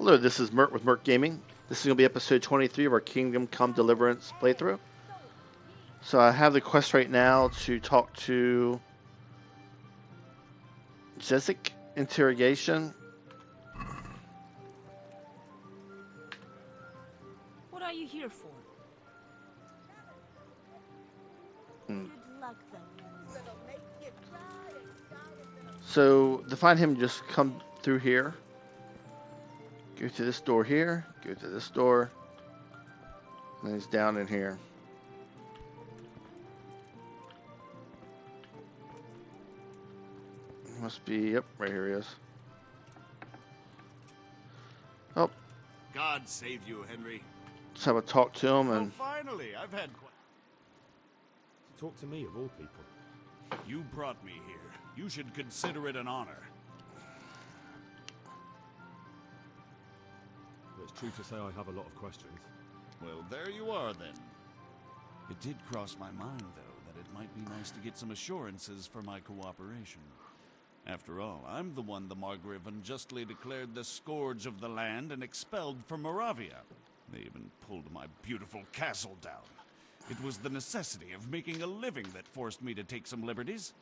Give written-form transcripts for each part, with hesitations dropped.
Hello, this is Mert with Mert Gaming. This is going to be episode 23 of our Kingdom Come Deliverance playthrough. So I have the quest right now to talk to Jessic Interrogation. What are you here for? Hmm. Good luck, then. So to find him, just come through here. Go to this door here. Go to this door. And he's down in here. He must be, yep, right here he is. Oh, God save you, Henry. let's have a talk to him and Finally, I've had. Talk to me, of all people. You brought me here. You should consider it an honor. It's true to say I have a lot of questions. Well, there you are then. It did cross my mind, though, that it might be nice to get some assurances for my cooperation. After all, I'm the one the Margrave unjustly declared the scourge of the land and expelled from Moravia. They even pulled my beautiful castle down. It was the necessity of making a living that forced me to take some liberties.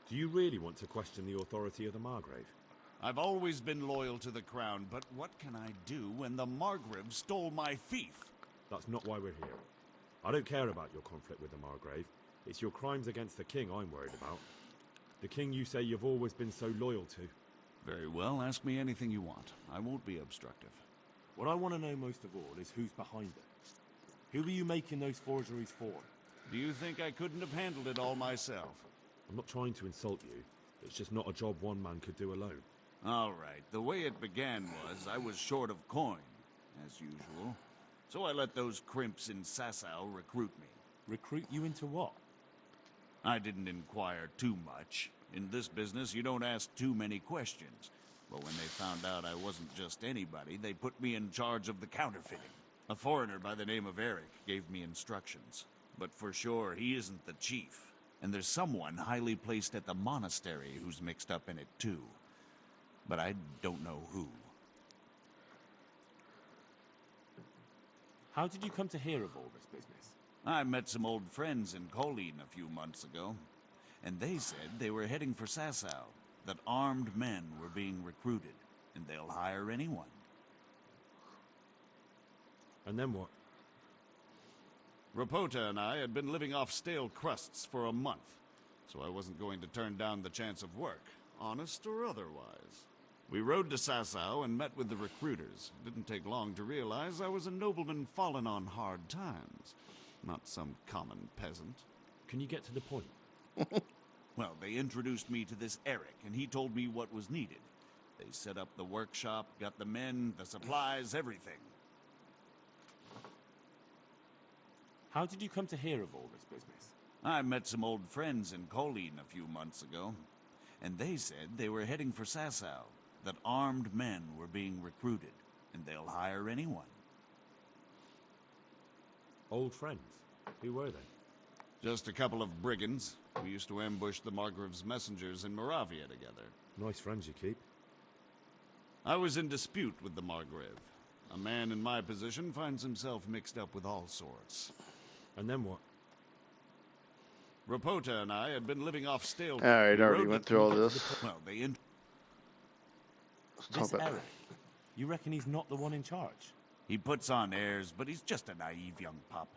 Do you really want to question the authority of the Margrave? I've always been loyal to the crown, but what can I do when the Margrave stole my fief? That's not why we're here. I don't care about your conflict with the Margrave. It's your crimes against the king I'm worried about. The king you say you've always been so loyal to. Very well, ask me anything you want. I won't be obstructive. What I want to know most of all is who's behind it. Who are you making those forgeries for? Do you think I couldn't have handled it all myself? I'm not trying to insult you. It's just not a job one man could do alone. All right, the way it began was I was short of coin, as usual. So I let those crimps in Sasau recruit me. Recruit you into what? I didn't inquire too much. In this business, you don't ask too many questions. But when they found out I wasn't just anybody, they put me in charge of the counterfeiting. A foreigner by the name of Eric gave me instructions. But for sure, he isn't the chief. And there's someone highly placed at the monastery who's mixed up in it too. But I don't know who. How did you come to hear of all this business? I met some old friends in Colleen a few months ago, and they said they were heading for Sasau, that armed men were being recruited, and they'll hire anyone. And then what? Rapota and I had been living off stale crusts for a month, so I wasn't going to turn down the chance of work, honest or otherwise. We rode to Sasau and met with the recruiters. It didn't take long to realize I was a nobleman fallen on hard times, not some common peasant. Can you get to the point? Well, they introduced me to this Eric, and he told me what was needed. They set up the workshop, got the men, the supplies, everything. How did you come to hear of all this business? I met some old friends in Colleen a few months ago, and they said they were heading for Sasau, that armed men were being recruited, and they'll hire anyone. Old friends? Who were they? Just a couple of brigands. We used to ambush the Margrave's messengers in Moravia together. Nice friends you keep. I was in dispute with the Margrave. A man in my position finds himself mixed up with all sorts. And then what? Rapota and I had been living off stale. alright, We already rode went to- through all this. Well, Let's talk This about Eric. You reckon he's not the one in charge? He puts on airs, but he's just a naive young pup.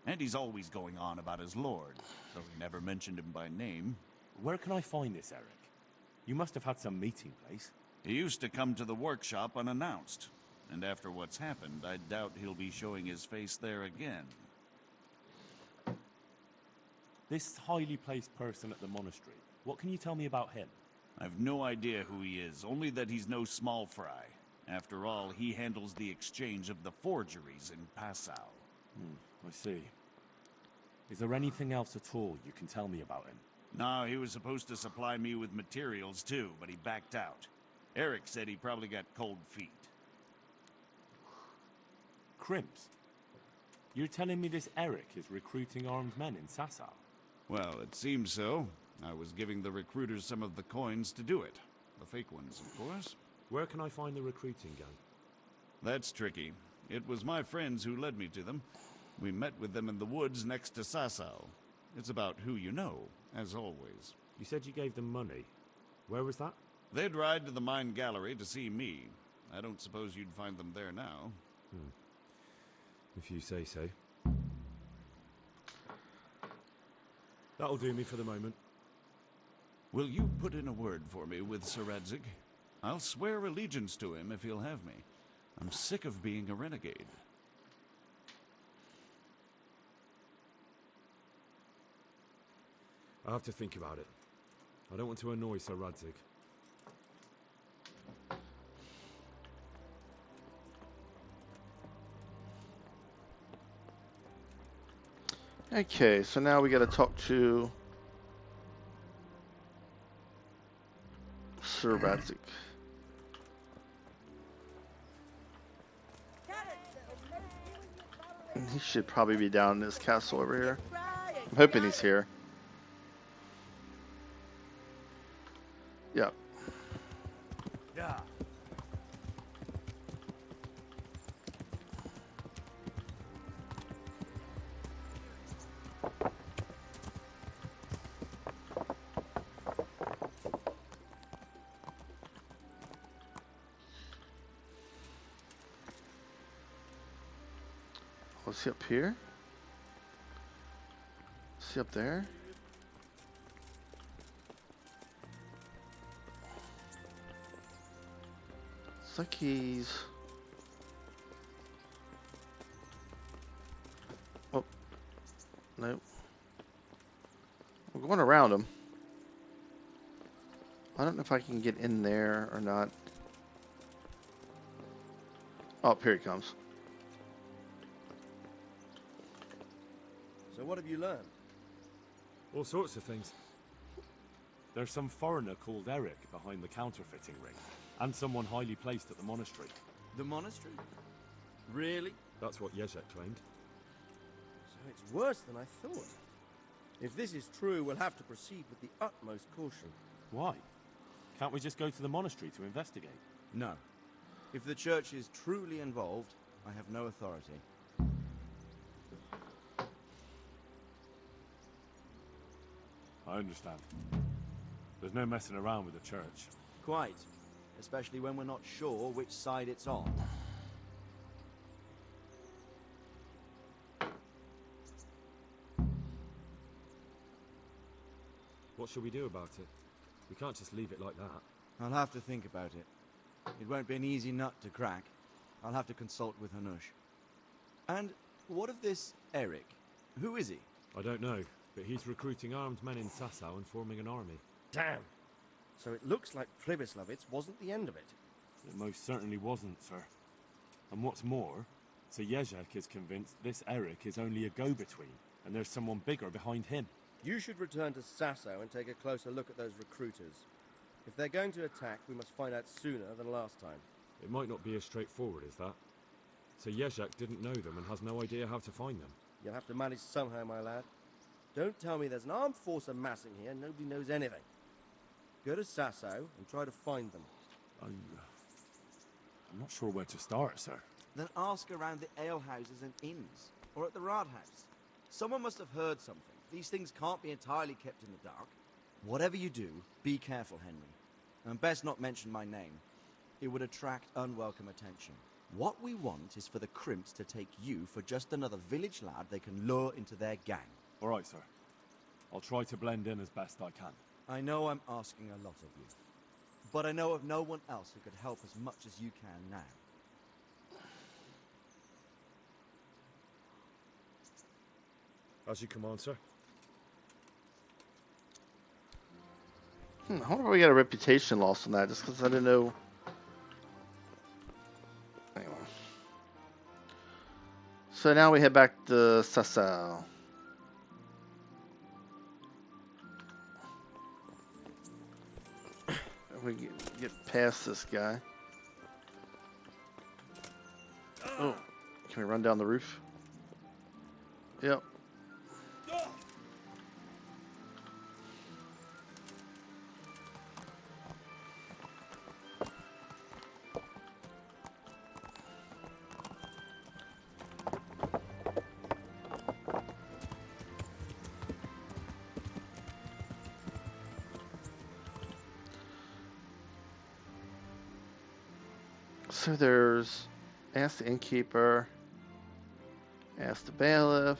And he's always going on about his lord, though he never mentioned him by name. Where can I find this Eric? You must have had some meeting place. He used to come to the workshop unannounced. And after what's happened, I doubt he'll be showing his face there again. This highly placed person at the monastery. What can you tell me about him? I've no idea who he is, only that he's no small fry. After all, he handles the exchange of the forgeries in Passau. I see. Is there anything else at all you can tell me about him? No, he was supposed to supply me with materials too, but he backed out. Eric said he probably got cold feet. Crimps. You're telling me this Eric is recruiting armed men in Sasau? Well, it seems so. I was giving the recruiters some of the coins to do it. The fake ones, of course. Where can I find the recruiting gang? That's tricky. It was my friends who led me to them. We met with them in the woods next to Sasau. It's about who you know, as always. You said you gave them money. Where was that? They'd ride to the mine gallery to see me. I don't suppose you'd find them there now. If you say so. That'll do me for the moment. Will you put in a word for me with Sir Radzig? I'll swear allegiance to him if he'll have me. I'm sick of being a renegade. I have to think about it. I don't want to annoy Sir Radzig. Okay, so now we got to talk to Sir Radzig. And he should probably be down in his castle over here. I'm hoping he's here. Yep. Yeah. Was he up here? Is he up there? It's like he's... Oh. Nope. We're going around him. I don't know if I can get in there or not. Oh, here he comes. So what have you learned? All sorts of things. There's some foreigner called Eric behind the counterfeiting ring, and someone highly placed at the monastery. The monastery? Really? That's what Jezek claimed. So it's worse than I thought. If this is true, we'll have to proceed with the utmost caution. Why? Can't we just go to the monastery to investigate? No. If the church is truly involved, I have no authority. I understand. There's no messing around with the church. Quite. Especially when we're not sure which side it's on. What shall we do about it? We can't just leave it like that. I'll have to think about it. It won't be an easy nut to crack. I'll have to consult with Hanush. And what of this Eric? Who is he? I don't know, but he's recruiting armed men in Sasau and forming an army. Damn. So it looks like Pribyslavitz wasn't the end of it. It most certainly wasn't, sir. And what's more, Sir Jezek is convinced this Eric is only a go-between, and there's someone bigger behind him. You should return to Sasau and take a closer look at those recruiters. If they're going to attack, we must find out sooner than last time. It might not be as straightforward as that. So Jezek didn't know them and has no idea how to find them. You'll have to manage somehow, my lad. Don't tell me there's an armed force amassing here and nobody knows anything. Go to Sasau and try to find them. I'm not sure where to start, sir. Then ask around the alehouses and inns, or at the Rathaus. Someone must have heard something. These things can't be entirely kept in the dark. Whatever you do, be careful, Henry. And best not mention my name. It would attract unwelcome attention. What we want is for the crimps to take you for just another village lad they can lure into their gang. All right, sir. I'll try to blend in as best I can. I know I'm asking a lot of you, but I know of no one else who could help as much as you can now. As you command, sir. I wonder if we got a reputation loss on that, just because I didn't know. Anyway. So now we head back to Sasau. If we get past this guy. Oh, can we run down the roof? Yep. So there's ask the innkeeper, ask the bailiff.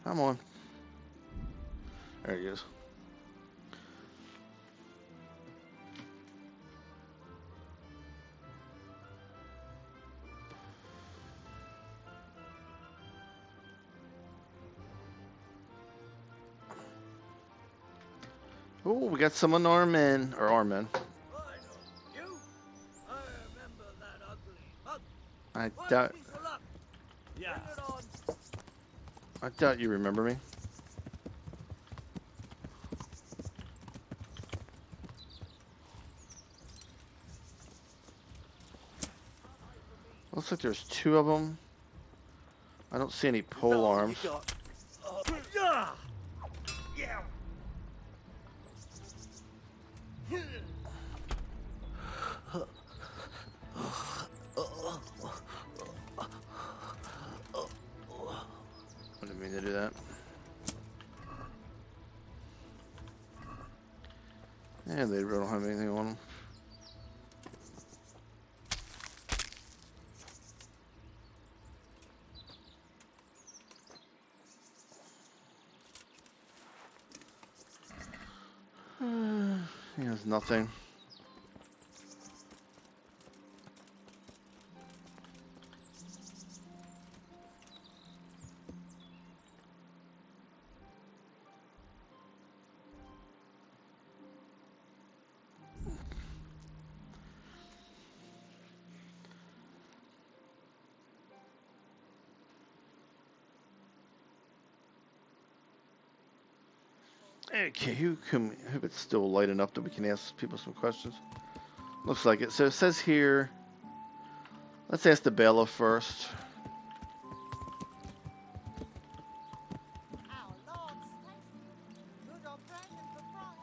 Come on. There he is. Oh, we got someone armin or armin. You? I remember that ugly mug. I One doubt piece of luck. Yeah. Bring it on. I doubt you remember me. Looks like there's two of them. I don't see any pole arms. You got. Yeah. Yeah. I didn't mean to do that. Yeah, they really don't have anything on them. He has nothing. Okay, who hope it's still light enough that we can ask people some questions. Looks like it. So it says here, let's ask the bailiff first. Our Lord's tasty. Good old Brandon for frying.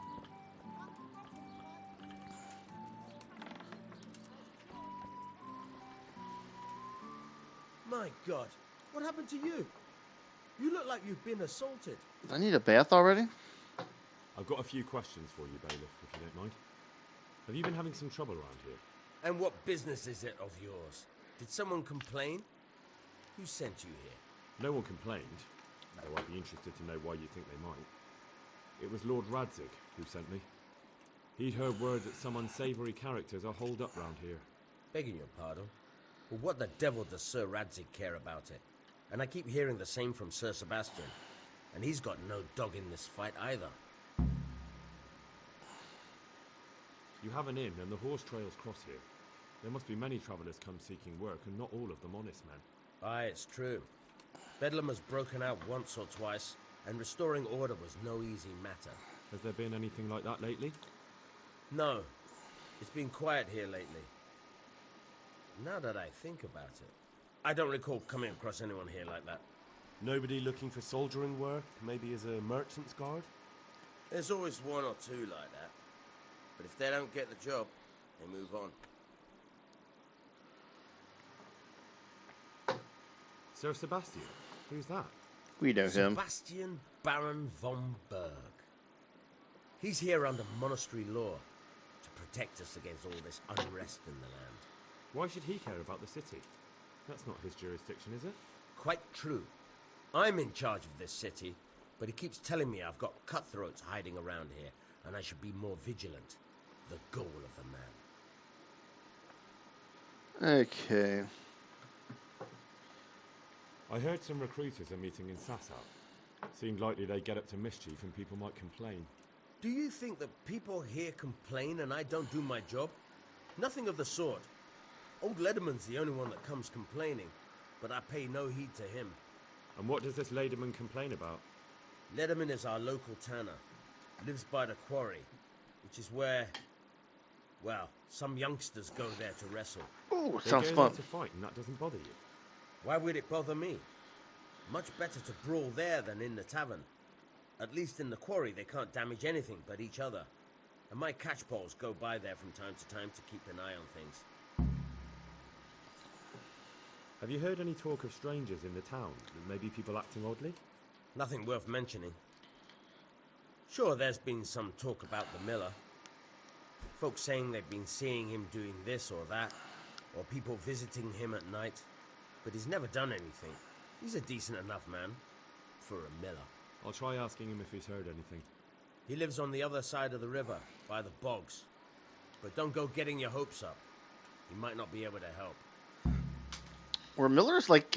My God, what happened to you? You look like you've been assaulted. I need a bath already? I've got a few questions for you, Bailiff, if you don't mind. Have you been having some trouble around here? And what business is it of yours? Did someone complain? Who sent you here? No one complained, though I'd be interested to know why you think they might. It was Lord Radzig who sent me. He'd heard word that some unsavoury characters are holed up round here. Begging your pardon. Well, what the devil does Sir Radzig care about it? And I keep hearing the same from Sir Sebastian. And he's got no dog in this fight either. You have an inn and the horse trails cross here. There must be many travellers come seeking work, and not all of them honest men. Aye, it's true. Bedlam has broken out once or twice, and restoring order was no easy matter. Has there been anything like that lately? No, it's been quiet here lately. Now that I think about it, I don't recall coming across anyone here like that. Nobody looking for soldiering work, maybe as a merchant's guard? There's always one or two like that. But if they don't get the job, they move on. Sir Sebastian? Who's that? We know him. Sebastian Baron von Berg. He's here under monastery law to protect us against all this unrest in the land. Why should he care about the city? That's not his jurisdiction, is it? Quite true. I'm in charge of this city, but he keeps telling me I've got cutthroats hiding around here, and I should be more vigilant. The goal of the man. Okay. I heard some recruiters are meeting in Sasau. Seemed likely they'd get up to mischief and people might complain. Do you think that people here complain and I don't do my job? Nothing of the sort. Old Lederman's the only one that comes complaining, but I pay no heed to him. And what does this Lederman complain about? Lederman is our local tanner. Lives by the quarry, which is where... Well, some youngsters go there to wrestle. Ooh, They sounds go fun. there to fight, and that doesn't bother you. Why would it bother me? Much better to brawl there than in the tavern. At least in the quarry, they can't damage anything but each other. And my catchballs go by there from time to time to keep an eye on things. Have you heard any talk of strangers in the town? Maybe people acting oddly? Nothing worth mentioning. Sure, there's been some talk about the miller. Folks saying they've been seeing him doing this or that, or people visiting him at night. But he's never done anything. He's a decent enough man for a miller. I'll try asking him if he's heard anything. He lives on the other side of the river, by the bogs. But don't go getting your hopes up. He might not be able to help. Were millers like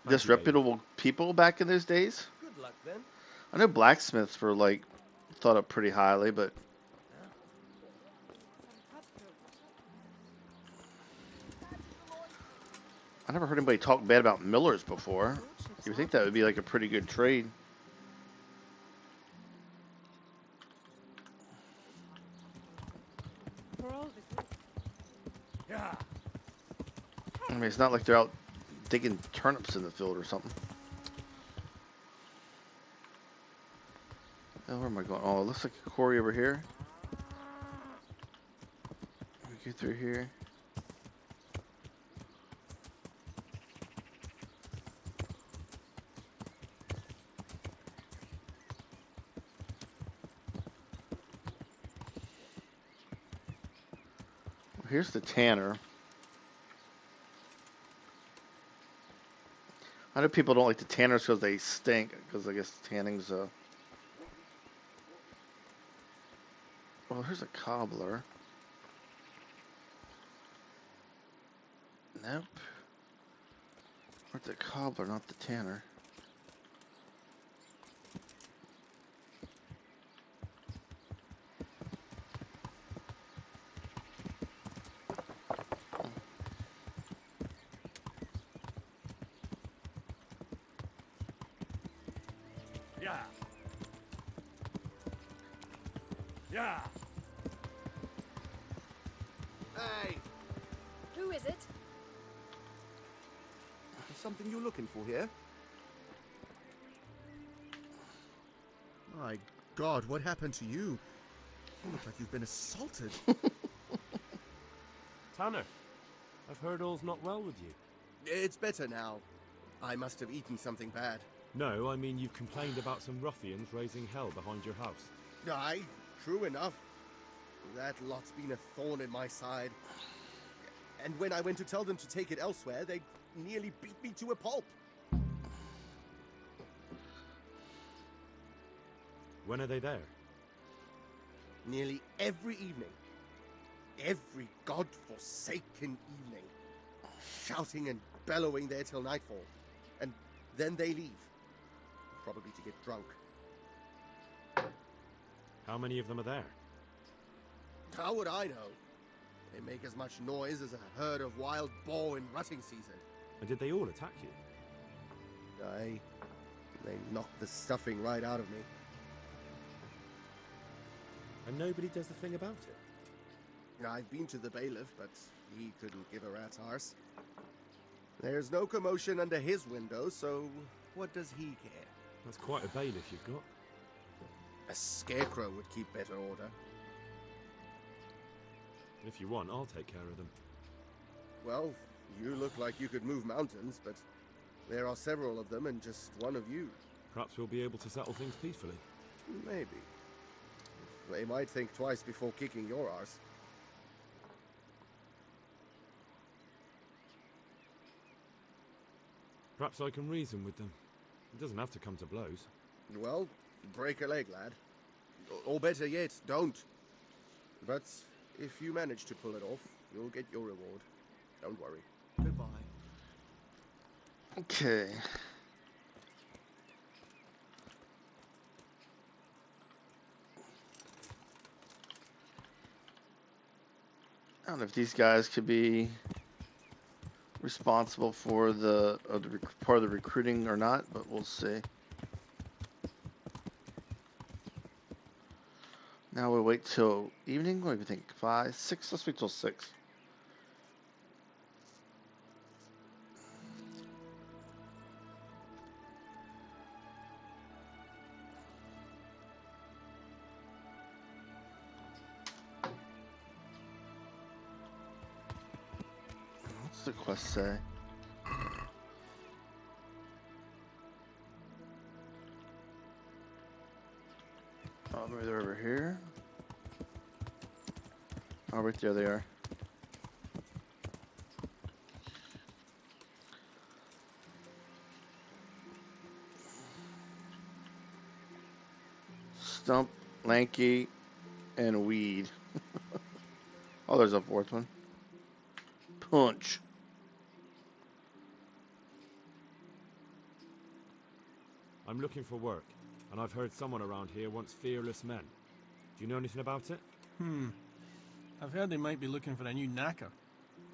disreputable people back in those days? Good luck then. I know blacksmiths were like thought up pretty highly, but I never heard anybody talk bad about millers before. You would think that would be like a pretty good trade. For all the good. I mean, it's not like they're out digging turnips in the field or something. Oh, where am I going? Oh, it looks like a quarry over here. We get through here. Well, here's the tanner. I know people don't like the tanners because they stink, because I guess tanning's well, here's a cobbler. Nope. Where's the cobbler, not the tanner? Yeah. Yeah. Hey, Who is it? there's something you're looking for here? My God, what happened to you? You look like you've been assaulted. Tanner, I've heard all's not well with you. It's better now. I must have eaten something bad. No, I mean you've complained about some ruffians raising hell behind your house. Aye, true enough. That lot's been a thorn in my side. And when I went to tell them to take it elsewhere, they nearly beat me to a pulp. When are they there? Nearly every evening. Every godforsaken evening. Shouting and bellowing there till nightfall. And then they leave. Probably to get drunk. How many of them are there? How would I know? They make as much noise as a herd of wild boar in rutting season. And did they all attack you? Aye. They knocked the stuffing right out of me. And nobody does the thing about it? I've been to the bailiff, but he couldn't give a rat's arse. There's no commotion under his window, so what does he care? That's quite a bailiff you've got. A scarecrow would keep better order. If you want, I'll take care of them. Well, you look like you could move mountains, but there are several of them and just one of you. Perhaps we'll be able to settle things peacefully. Maybe. They might think twice before kicking your arse. Perhaps I can reason with them. It doesn't have to come to blows. Well, break a leg, lad. Or better yet, don't. But if you manage to pull it off, you'll get your reward. Don't worry. Goodbye. Okay. I don't know if these guys could be responsible for the part of the recruiting or not, but we'll see. Now we'll wait till evening. What do you think? 5, 6? Let's wait till 6. What's the quest say? Oh, maybe they're over here. Oh, right there they are. Stump, lanky, and weed. Oh, there's a fourth one. Punch. I'm looking for work, and I've heard someone around here wants fearless men. Do you know anything about it? I've heard they might be looking for a new knacker.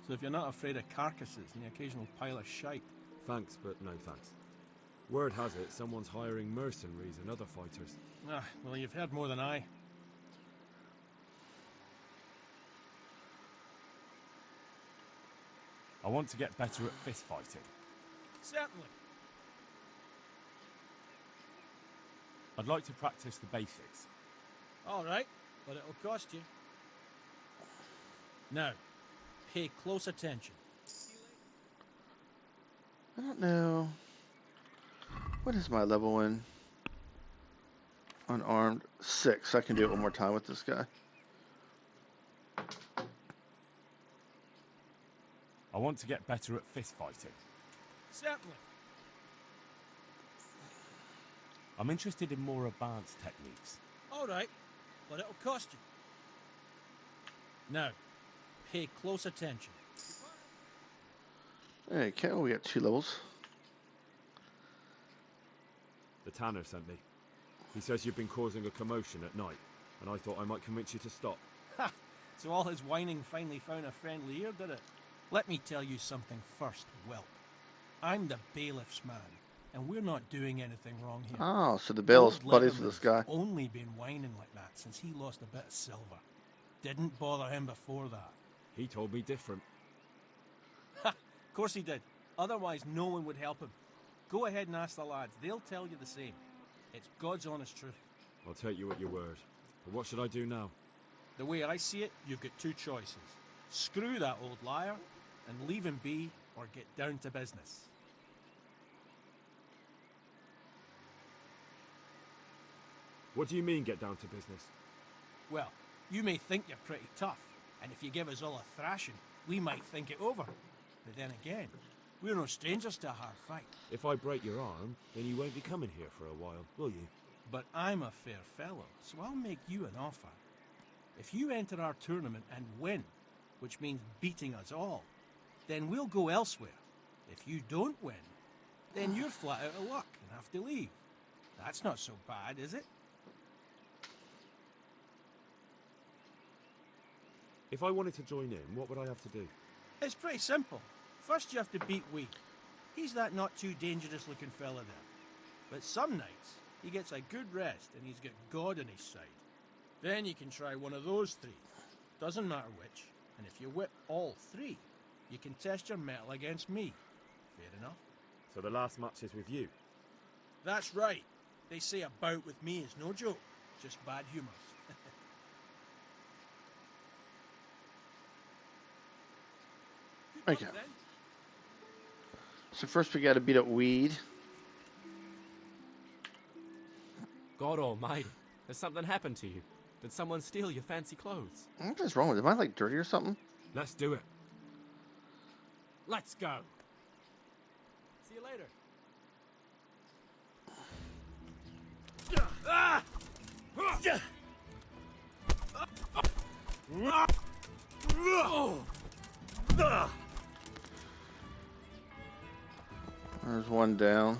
So if you're not afraid of carcasses and the occasional pile of shite. Thanks, but no thanks. Word has it someone's hiring mercenaries and other fighters. Ah, well, you've heard more than I. I want to get better at fist fighting. Certainly. I'd like to practice the basics. All right, but it'll cost you. Now, pay close attention. I don't know. What is my level in? Unarmed 6. I can do it one more time with this guy. I want to get better at fist fighting. Certainly. I'm interested in more advanced techniques. All right, but it'll cost you. Now, pay close attention. Okay, well, we got 2 levels. The tanner sent me. He says you've been causing a commotion at night, and I thought I might convince you to stop. Ha! So all his whining finally found a friendly ear, did it? Let me tell you something first, whelp. I'm the bailiff's man, and we're not doing anything wrong here. Oh, so the bailiff's Old buddies with this Leatherman's guy. only been whining like that since he lost a bit of silver. Didn't bother him before that. He told me different. Ha! Of course he did. Otherwise, no one would help him. Go ahead and ask the lads. They'll tell you the same. It's God's honest truth. I'll take you at your word. But what should I do now? The way I see it, you've got 2 choices. Screw that old liar and leave him be, or get down to business. What do you mean, get down to business? Well, you may think you're pretty tough, and if you give us all a thrashing, we might think it over. But then again, we're no strangers to a hard fight. If I break your arm, then you won't be coming here for a while, will you? But I'm a fair fellow, so I'll make you an offer. If you enter our tournament and win, which means beating us all, then we'll go elsewhere. If you don't win, then you're flat out of luck and have to leave. That's not so bad, is it? If I wanted to join in, what would I have to do? It's pretty simple. First you have to beat Weed. He's that not too dangerous looking fella there. But some nights, he gets a good rest and he's got God on his side. Then you can try one of those 3. Doesn't matter which. And if you whip all 3, you can test your mettle against me. Fair enough? So the last match is with you? That's right. They say a bout with me is no joke. Just bad humour. Okay. So first we got to beat up Weed. God almighty, has something happened to you? Did someone steal your fancy clothes? What is wrong with it? Am I like dirty or something? Let's do it. Let's go. See you later. There's one down.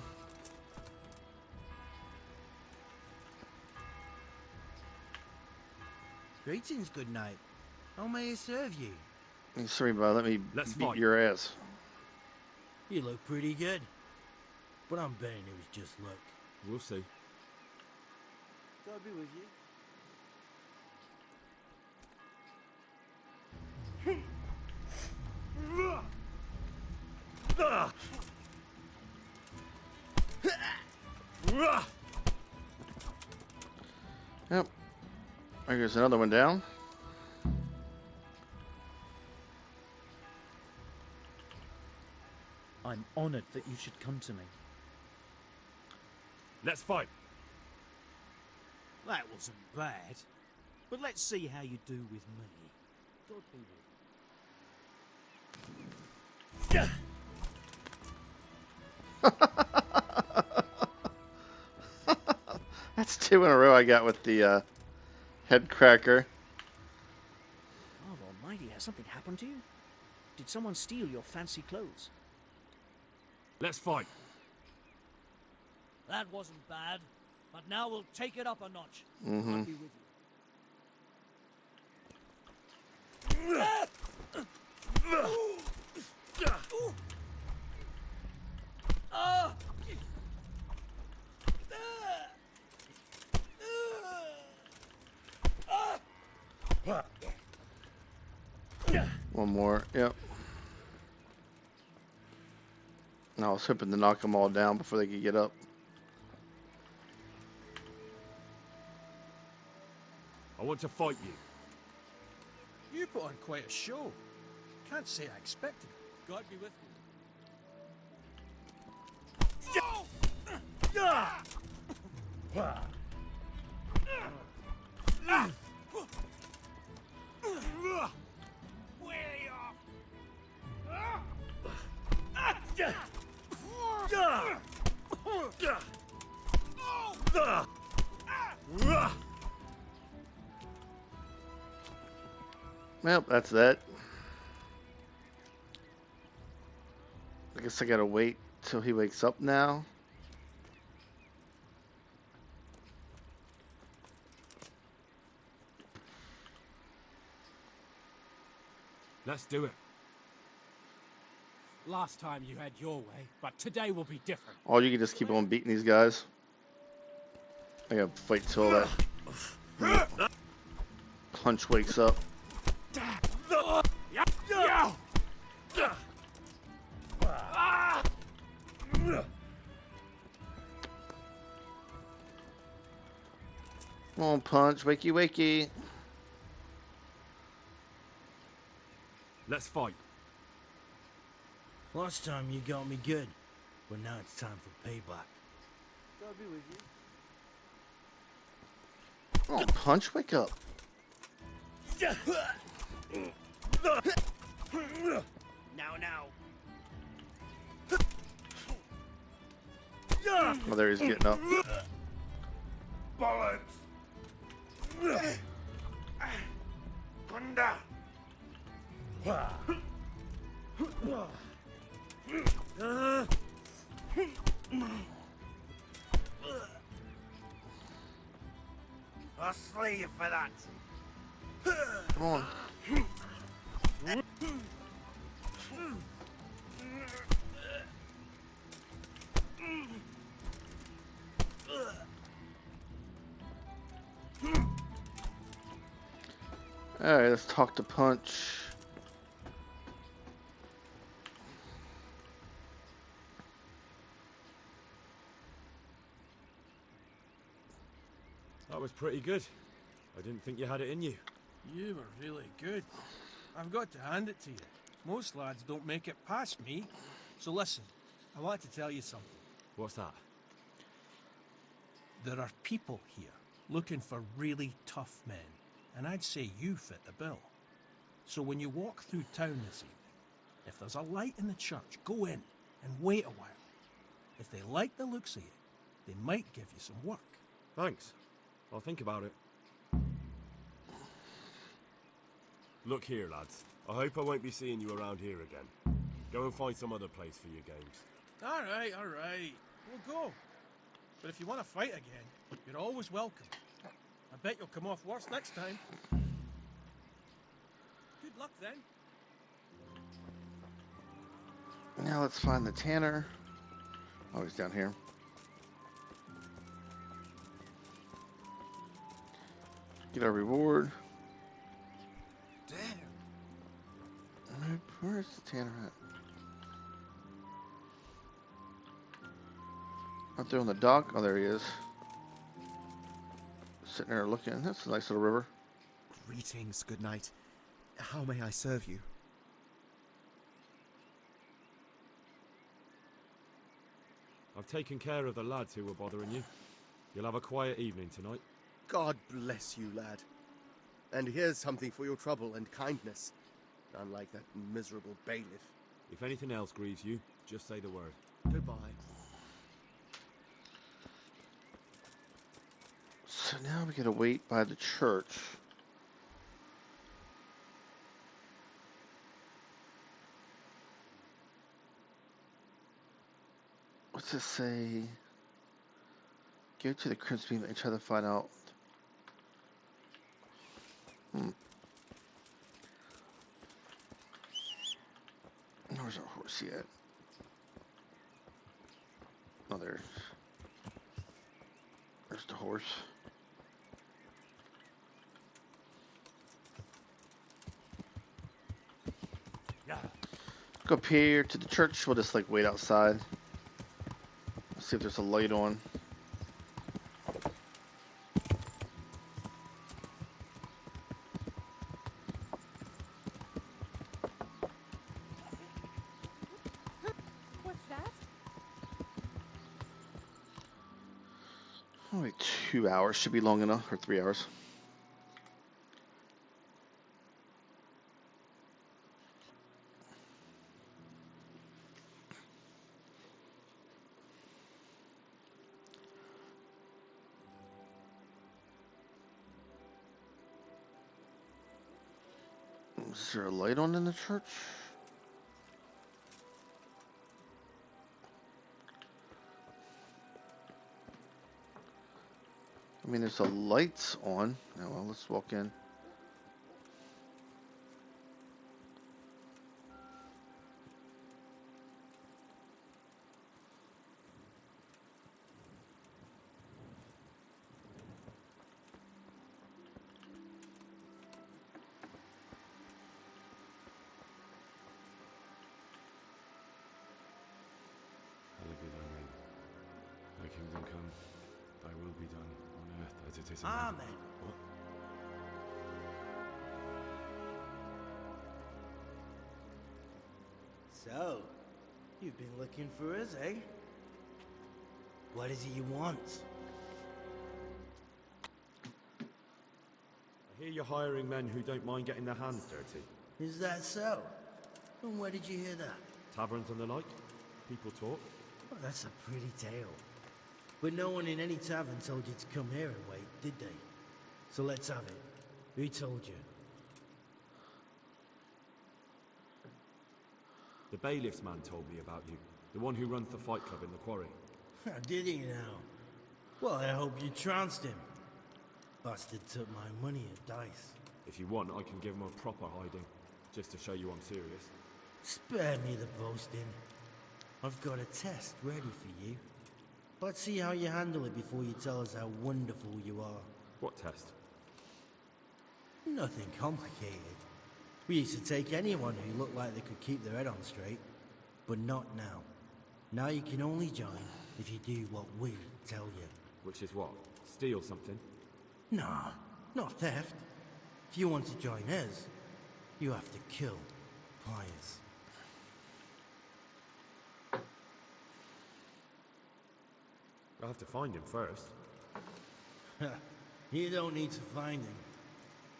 Greetings, good night. How may I serve you? Hey, sorry, bud. Let me Let's beat fight. your ass. You look pretty good. But I'm betting it was just luck. We'll see. God be with you. Yep. There goes another one down. I'm honored that you should come to me. Let's fight. That wasn't bad. But let's see how you do with me. God be with That's 2 in a row I got with the head cracker. God almighty, has something happened to you? Did someone steal your fancy clothes? Let's fight. That wasn't bad. But now we'll take it up a notch. Mm-hmm. God be with One more. Yep. And I was hoping to knock them all down before they could get up. I want to fight you. You put on quite a show. Can't say I expected it. God be with Well, that's that. I guess I gotta wait till he wakes up now. Let's do it. Last time you had your way, but today will be different. Or you can just keep on beating these guys. I gotta wait till that punch wakes up. Come on, punch. Wakey, wakey. Let's fight. Last time you got me good, but now it's time for payback. God be with you. Come on, punch. Wake up. Now. Oh, there he's getting up. Bollocks! Thunder! I'll slay you for that. Come on. Alright, let's talk to Punch. That was pretty good. I didn't think you had it in you. You were really good. I've got to hand it to you. Most lads don't make it past me. So listen, I want to tell you something. What's that? There are people here looking for really tough men, and I'd say you fit the bill. So when you walk through town this evening, if there's a light in the church, go in and wait a while. If they like the looks of you, they might give you some work. Thanks. I'll think about it. Look here, lads. I hope I won't be seeing you around here again. Go and find some other place for your games. All right. We'll go. But if you want to fight again, you're always welcome. I bet you'll come off worse next time. Good luck then. Now let's find the tanner. Oh, he's down here. Get our reward. Damn. Where is the tanner at? Out there on the dock? Oh, there he is. Sitting there looking. That's a nice little river. Greetings, good night. How may I serve you? I've taken care of the lads who were bothering you. You'll have a quiet evening tonight. God bless you, lad. And here's something for your trouble and kindness. Unlike that miserable bailiff. If anything else grieves you, just say the word. Goodbye. So now we gotta wait by the church. What's this say? Go to the Crimson Beam and try to find out. Where's our horse yet? Oh, there's the horse. Go up here to the church. We'll just like wait outside. Let's see if there's a light on. What's that? Only 2 hours should be long enough, or 3 hours. Is there a light on in the church? I mean, there's a lights on. Oh, well, let's walk in. Hallowed be thy name. Thy kingdom come. Thy will be done on earth as it is in Amen. heaven. What? So, you've been looking for us, eh? What is it you want? I hear you're hiring men who don't mind getting their hands dirty. Is that so? And where did you hear that? Taverns and the like. People talk. Well, that's a pretty tale. But no one in any tavern told you to come here and wait, did they? So let's have it. Who told you? The bailiff's man told me about you. The one who runs the fight club in the quarry. Did he now? Well, I hope you trounced him. Bastard took my money and dice. If you want, I can give him a proper hiding. Just to show you I'm serious. Spare me the boasting. I've got a test ready for you. Let's see how you handle it before you tell us how wonderful you are. What test? Nothing complicated. We used to take anyone who looked like they could keep their head on straight. But not now. Now you can only join if you do what we tell you. Which is what? Steal something? Nah, not theft. If you want to join us, you have to kill Pius. I'll have to find him first. You don't need to find him.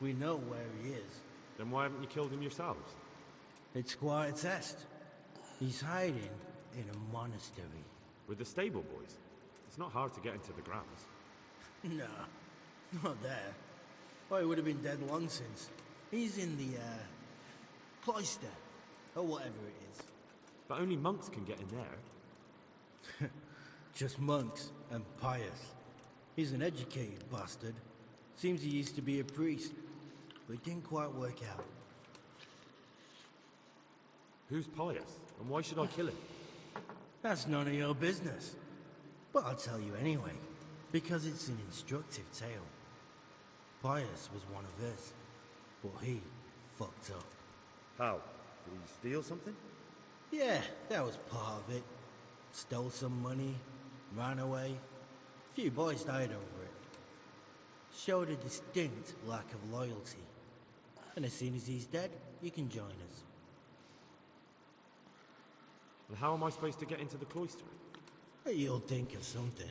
We know where he is. Then why haven't you killed him yourselves? It's quite a test. He's hiding in a monastery. With the stable boys? It's not hard to get into the grounds. No, not there. Oh, he would have been dead long since. He's in the, cloister, or whatever it is. But only monks can get in there. Just monks and Pius. He's an educated bastard. Seems he used to be a priest, but it didn't quite work out. Who's Pius? And why should I kill him? That's none of your business. But I'll tell you anyway, because it's an instructive tale. Pius was one of us, but he fucked up. How? Did he steal something? Yeah, that was part of it. Stole some money, ran away. A few boys died over it. Showed a distinct lack of loyalty. And as soon as he's dead, you can join us. And how am I supposed to get into the cloister? You'll think of something.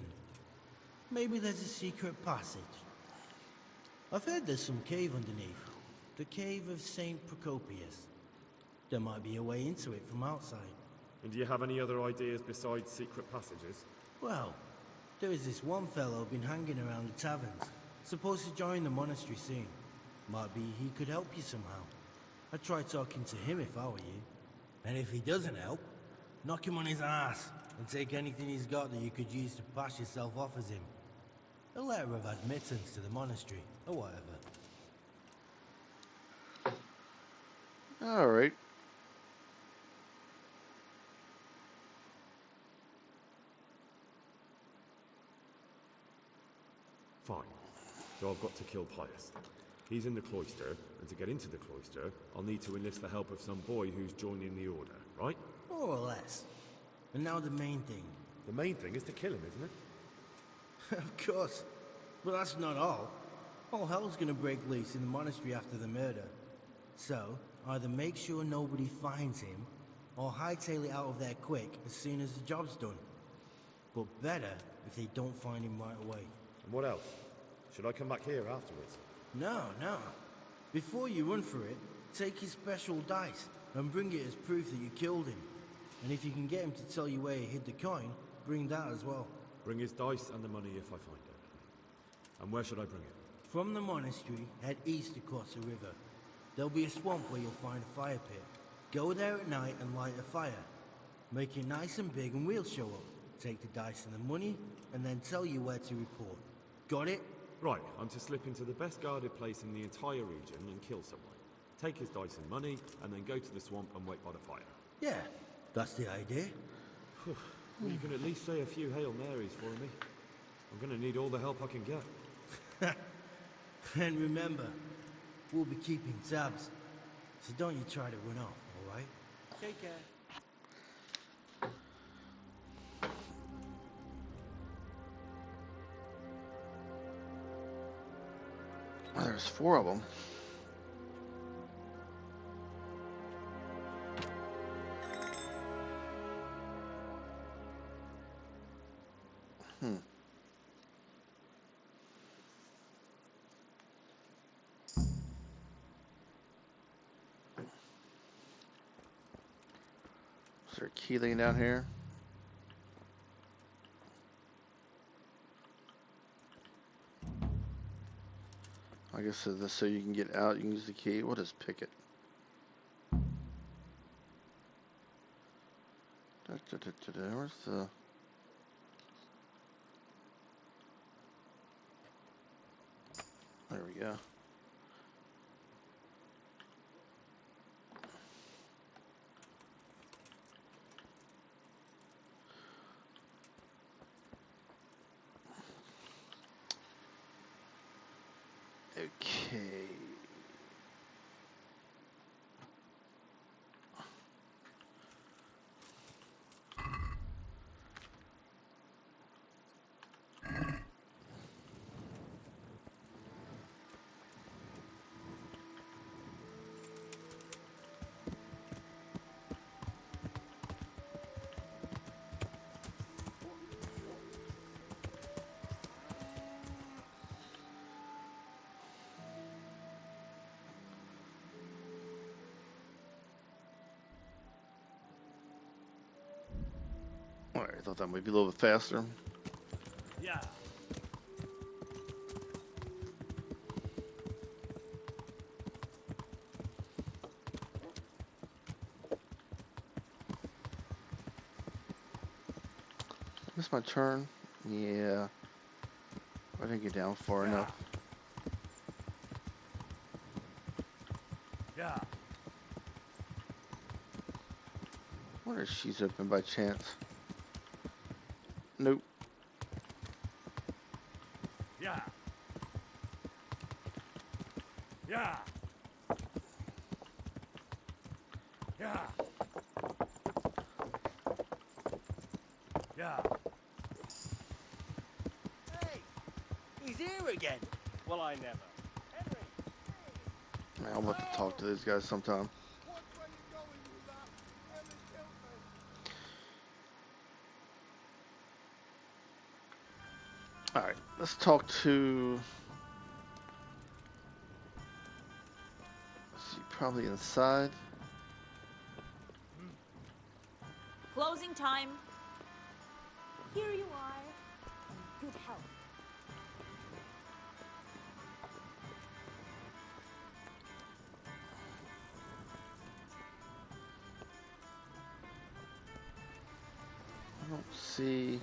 Maybe there's a secret passage. I've heard there's some cave underneath. The cave of St. Procopius. There might be a way into it from outside. And do you have any other ideas besides secret passages? Well, there is this one fellow been hanging around the taverns. Supposed to join the monastery soon. Might be he could help you somehow. I'd try talking to him if I were you. And if he doesn't help, knock him on his ass and take anything he's got that you could use to pass yourself off as him. A letter of admittance to the monastery, or whatever. Alright. Fine. So I've got to kill Pius. He's in the cloister, and to get into the cloister, I'll need to enlist the help of some boy who's joining the order, right? More or less. And now the main thing. The main thing is to kill him, isn't it? Of course. But that's not all. All hell's gonna break loose in the monastery after the murder. So, either make sure nobody finds him, or hightail it out of there quick as soon as the job's done. But better if they don't find him right away. And what else? Should I come back here afterwards? No. Before you run for it, take his special dice and bring it as proof that you killed him. And if you can get him to tell you where he hid the coin, bring that as well. Bring his dice and the money if I find it. And where should I bring it? From the monastery, head east across the river. There'll be a swamp where you'll find a fire pit. Go there at night and light a fire. Make it nice and big and we'll show up. Take the dice and the money, and then tell you where to report. Got it? Right, I'm to slip into the best guarded place in the entire region and kill someone. Take his dice and money, and then go to the swamp and wait by the fire. Yeah, that's the idea. Well, you can at least say a few Hail Marys for me. I'm gonna need all the help I can get. And remember, we'll be keeping tabs. So don't you try to run off, alright? Take care. Oh, there's 4 of them. Is there a key laying down here? I guess so you can get out, you can use the key. What is picket? Where's the... There we go. Okay. Alright, I thought that might be a little bit faster. Yeah. Missed my turn? Yeah. I didn't get down far enough. Yeah. I wonder if she's open by chance. Nope. Yeah. Yeah. Yeah. Yeah. Hey, he's here again. Well, I never. Man, I'll have to talk to these guys sometime. Alright, let's talk to... Let's see, probably inside. Closing time. Here you are. In good health. I don't see...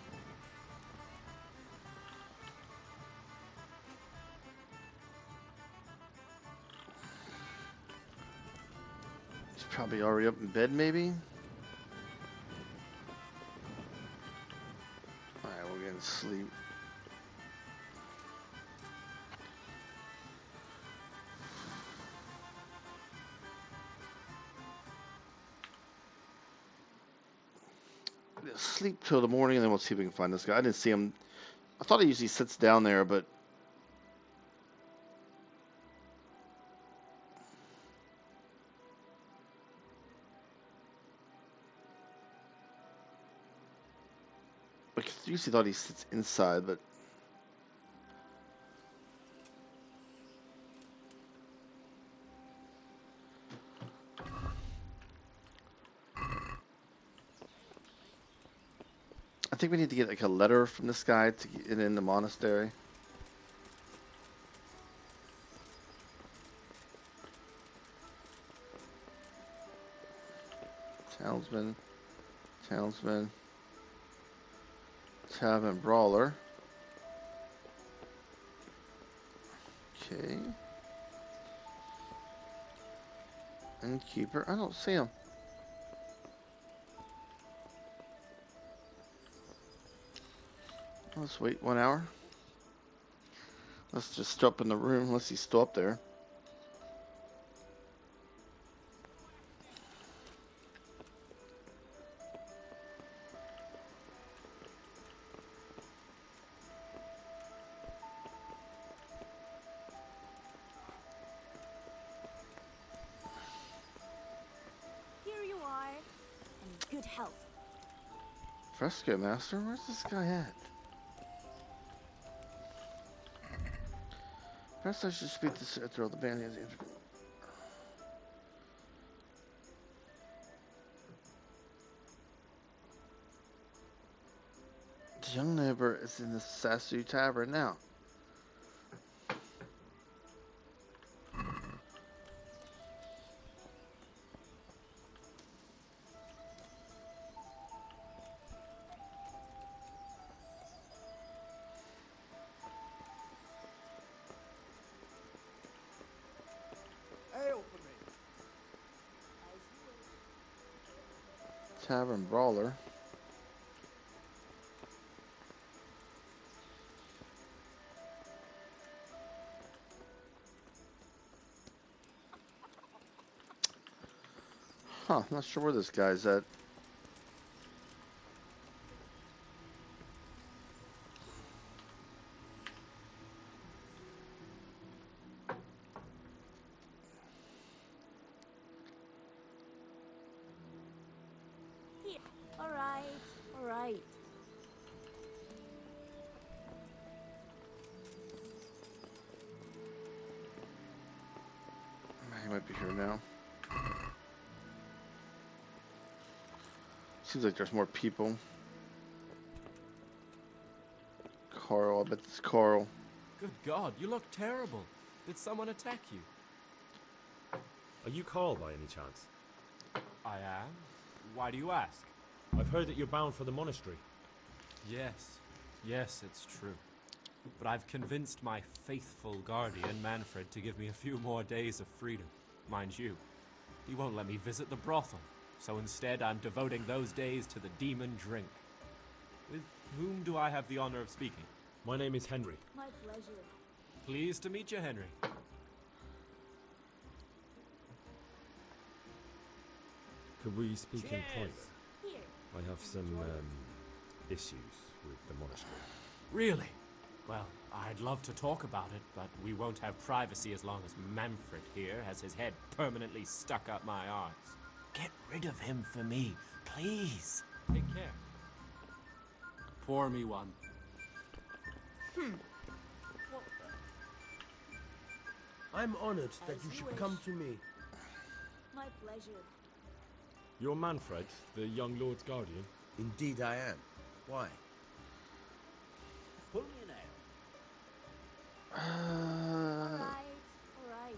He's probably already up in bed, maybe? Alright, we're getting sleep. Sleep till the morning, and then we'll see if we can find this guy. I didn't see him. I thought he usually sits down there, but... I usually thought he sits inside, but... I think we need to get like a letter from this guy to get in the monastery. Townsman, Tavern Brawler. Okay. Innkeeper, I don't see him. Let's wait 1 hour. Let's just stop in the room unless he's still up there. Here you are. In good health. Fresco Master, where's this guy at? Perhaps I should speak to throw the band. The young neighbor is in the Sassu Tavern now. Ale for me. Tavern Brawler. Huh, not sure where this guy's at. Here. All right. All right. He might be here now. Seems like there's more people. Carl, I bet it's Carl. Good God, you look terrible. Did someone attack you? Are you Carl by any chance? I am. Why do you ask? I've heard that you're bound for the monastery. Yes, it's true. But I've convinced my faithful guardian, Manfred, to give me a few more days of freedom. Mind you, he won't let me visit the brothel, so instead I'm devoting those days to the demon drink. With whom do I have the honor of speaking? My name is Henry. My pleasure. Pleased to meet you, Henry. Could we speak in private? Here. I have some issues with the monastery. Really? Well, I'd love to talk about it, but we won't have privacy as long as Manfred here has his head permanently stuck up my arse. Get rid of him for me, please. Take care. Pour me one. What I'm honored that As you you should wish. come to me. My pleasure. You're Manfred, the young lord's guardian? Indeed I am. Why? Pull me an ale. Alright.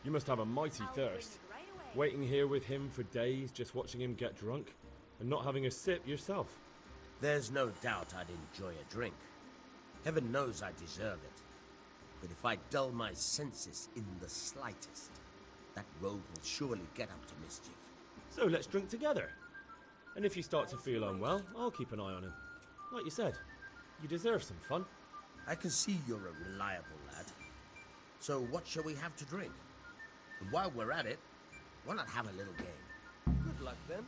You must have a mighty I'll bring thirst. it right away. Waiting here with him for days, just watching him get drunk, and not having a sip yourself. There's no doubt I'd enjoy a drink. Heaven knows I deserve it. But if I dull my senses in the slightest, that rogue will surely get up to mischief. So let's drink together. And if you start to feel unwell, I'll keep an eye on him. Like you said, you deserve some fun. I can see you're a reliable lad. So what shall we have to drink? And while we're at it, why not have a little game? Good luck then.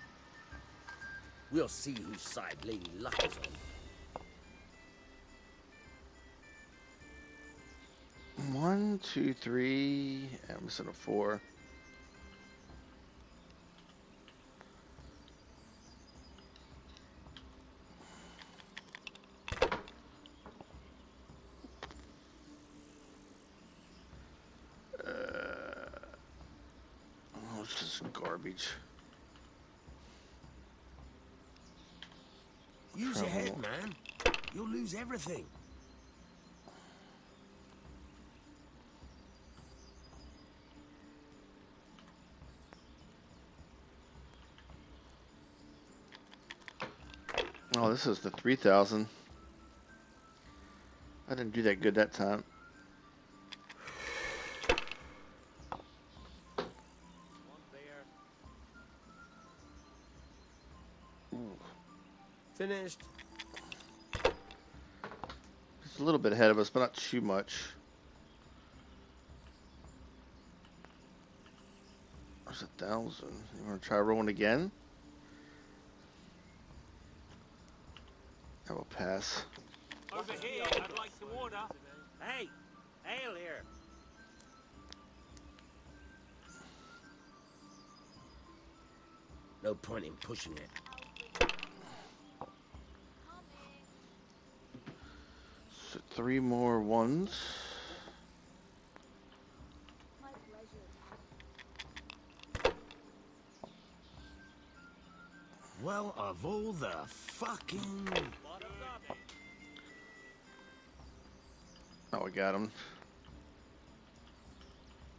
We'll see whose side Lady Luck is on. 1, 2, 3. I'm missing a 4. Oh, this is garbage. Use your head, Trouble. man. You'll lose everything. Oh, this is the 3,000. I didn't do that good that time. Ooh. Finished. It's a little bit ahead of us, but not too much. There's 1,000. You want to try rolling again? I will pass. Over here, I'd like to order. Hey, ale here. No point in pushing it. So 3 more ones. My pleasure. Well, of all the fucking... Oh, we got him.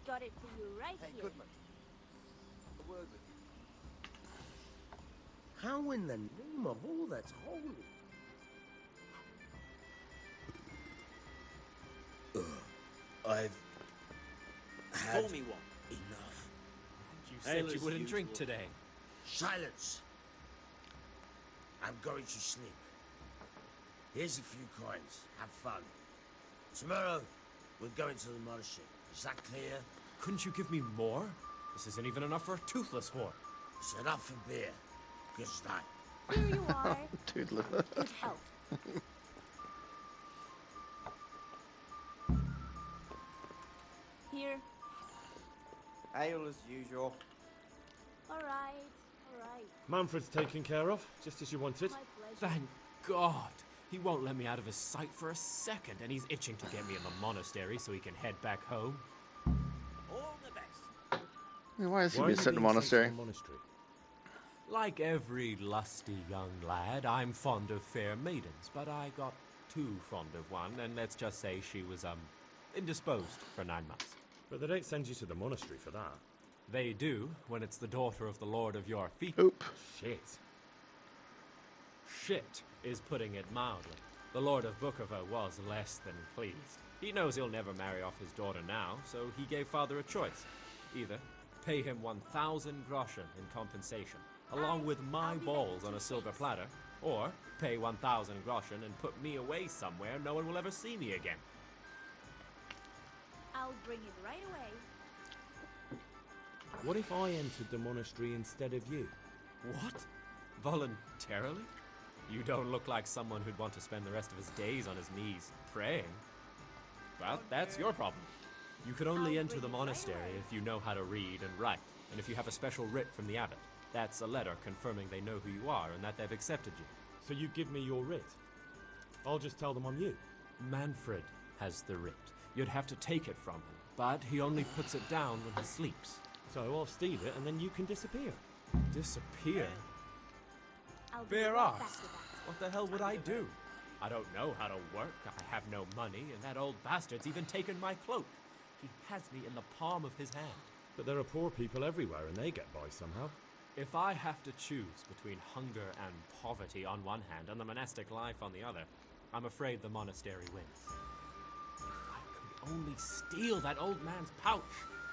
Got it for you right Hey, here. Goodman. A word with you. How in the name of all that's holy? I've had Pour me one. enough. You said you wouldn't drink today. Silence. I'm going to sleep. Here's a few coins. Have fun. Tomorrow, we're going to the monastery. Is that clear? Couldn't you give me more? This isn't even enough for a toothless whore. It's enough for beer. Good night. Here you are. Toothless. Good health. Here. Ale as usual. Alright. Manfred's taken care of, just as you wanted. My pleasure. Thank God. He won't let me out of his sight for a second, and he's itching to get me in the monastery so he can head back home. All the best. Why is he Why are being you sent in the being monastery? to the monastery? Like every lusty young lad, I'm fond of fair maidens, but I got too fond of one, and let's just say she was, indisposed for 9 months. But they don't send you to the monastery for that. They do, when it's the daughter of the Lord of your feet. Oop. Shit. Shit is putting it mildly. The Lord of Bookover was less than pleased. He knows he'll never marry off his daughter now, so he gave father a choice. Either pay him 1,000 groschen in compensation, along with my balls on a silver platter, or pay 1,000 groschen and put me away somewhere no one will ever see me again. I'll bring it right away. What if I entered the monastery instead of you? What? Voluntarily? You don't look like someone who'd want to spend the rest of his days on his knees praying. But that's your problem. You can only enter the monastery if you know how to read and write, and if you have a special writ from the abbot. That's a letter confirming they know who you are and that they've accepted you. So you give me your writ? I'll just tell them I'm you. Manfred has the writ. You'd have to take it from him, but he only puts it down when he sleeps. So I'll steal it and then you can disappear. Disappear? I'll be Bare right ass. back to that. What the hell would I do? I don't know how to work, I have no money, and that old bastard's even taken my cloak. He has me in the palm of his hand. But there are poor people everywhere and they get by somehow. If I have to choose between hunger and poverty on one hand and the monastic life on the other, I'm afraid the monastery wins. If I could only steal that old man's pouch,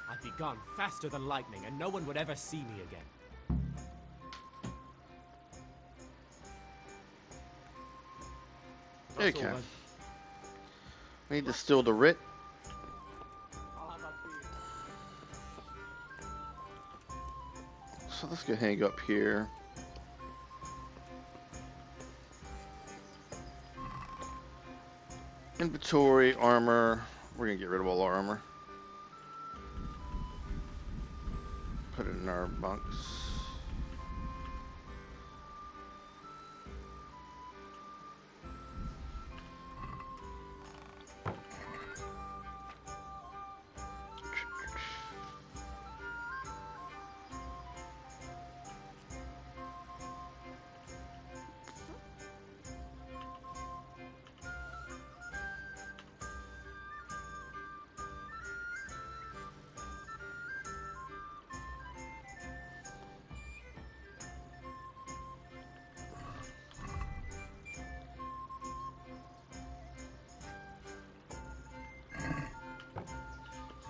I'd be gone faster than lightning and no one would ever see me again. That's all Okay. then. We need to steal the writ. So let's go hang up here. Inventory, armor. We're gonna get rid of all our armor. Put it in our bunks.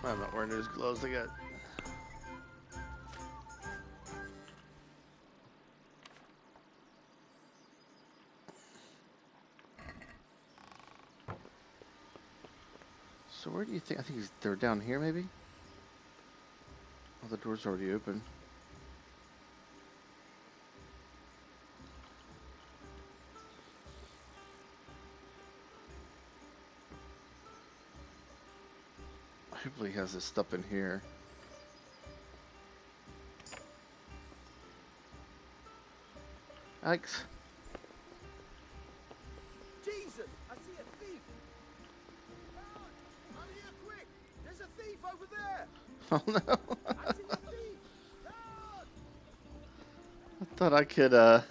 I'm not wearing those gloves I got. So where do you think? I think they're down here, maybe? Oh, the door's already open. Hopefully he has this stuff in here. Alex. Jesus! I see a thief! Guard! Hurry here quick! There's a thief over there! Oh no. I see a thief! Guard! I thought I could, I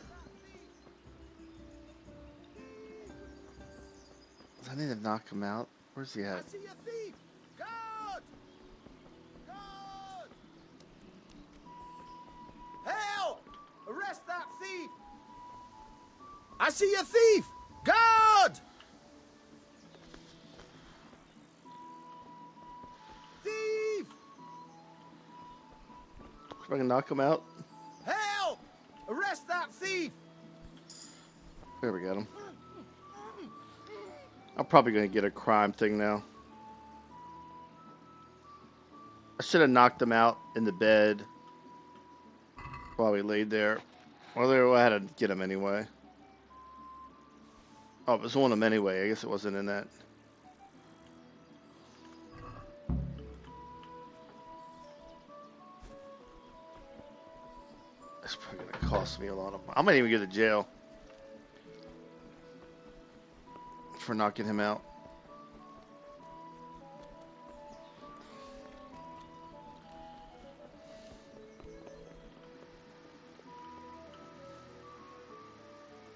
need to knock him out. Where's he I at? see a thief! Guard! Guard! Help! Arrest that thief! I see a thief! Guard! Thief! If I can knock him out. Help! Arrest that thief! There we got him. I'm probably gonna get a crime thing now. I should have knocked him out in the bed while we laid there. Well, I had to get him anyway. Oh, it was on him anyway. I guess it wasn't in that. It's probably gonna cost me a lot of money. I might even go to jail for knocking him out.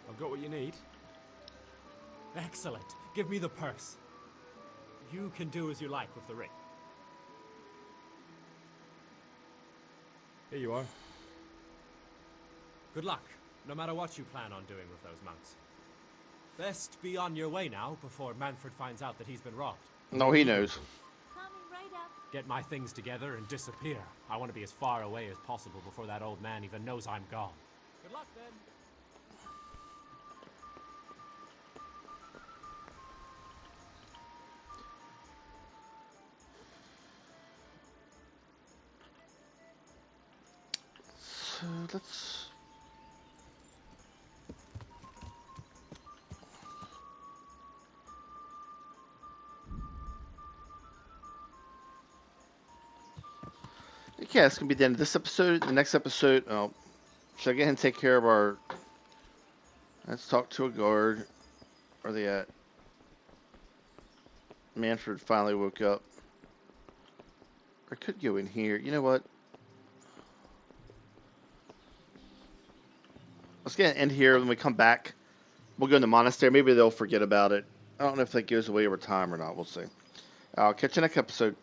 I've got what you need. Excellent. Give me the purse. You can do as you like with the ring. Here you are. Good luck, no matter what you plan on doing with those monks. Best be on your way now before Manfred finds out that he's been robbed. No, he knows. Coming right up. Get my things together and disappear. I want to be as far away as possible before that old man even knows I'm gone. Good luck then. So let's yeah, it's gonna be the end of this episode. The next episode, should I get ahead and take care of our? Let's talk to a guard. Where are they at? Manfred finally woke up. I could go in here. You know what? Let's get an end here. When we come back, we'll go in the monastery. Maybe they'll forget about it. I don't know if that goes away over time or not. We'll see. I'll catch you next episode.